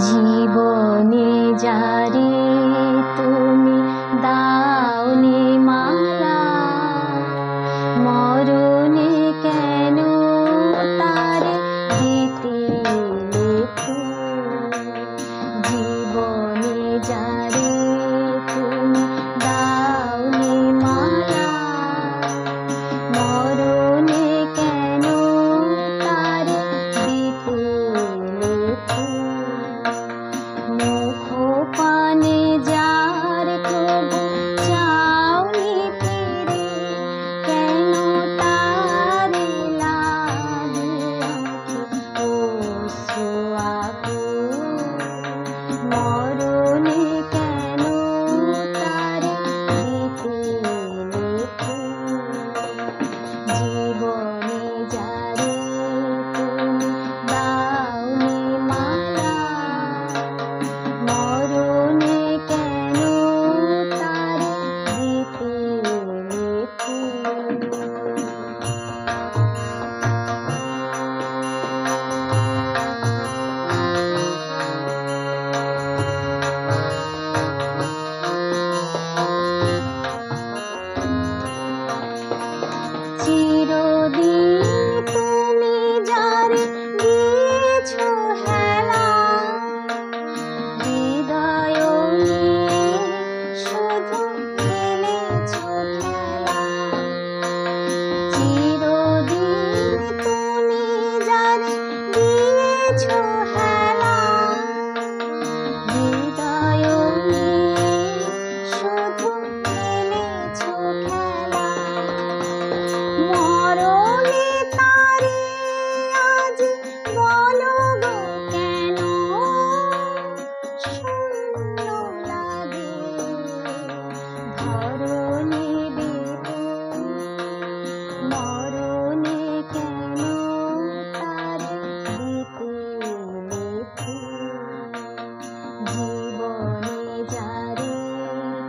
জীবনে যারে তুমি দাওনি মালা, মরণে কেন তারে দিতে ফুল। জীবনে যারে তুমি দাওনি মালা, মরণে কেন তারে দিতে ফুল। মুখ পানে যার তবু চাওনি ফিরে, কেন তারে লাগিয়া অশ্রু আকুল। মরণে কেন তারে দিতে ফুল। জীবনে যারে তুমি দাওনি মালা, মরণে কেন তারে দিতে ফুল। চিরদিন তুমি যারে দিয়েছো হেলা, হৃদয় নিয়ে শুধু খেলেছো খেলা। চিরদিন তুমি যারে দিয়েছো হেলা, হৃদয় নিয়ে শুধু খেলেছো খেলা। মরণে তারে আজ বলো গো কেন শূন্য লাগে ধরণী বিপুল। মরণে কেন তারে দিতে ফুল। জীবনে যারে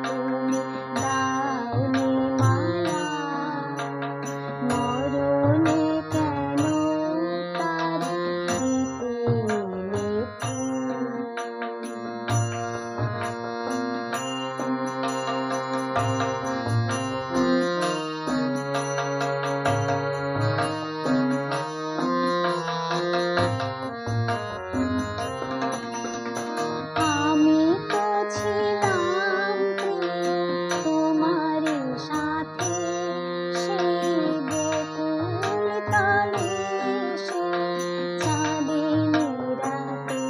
তুমি দাওনি মালা, মরণে কেন তারে দিতে ফুল। আমি তো ছিলাম প্রিয় তোমারই সাথে, সেই বকুল তলে সেই চাঁদিনী রাতে।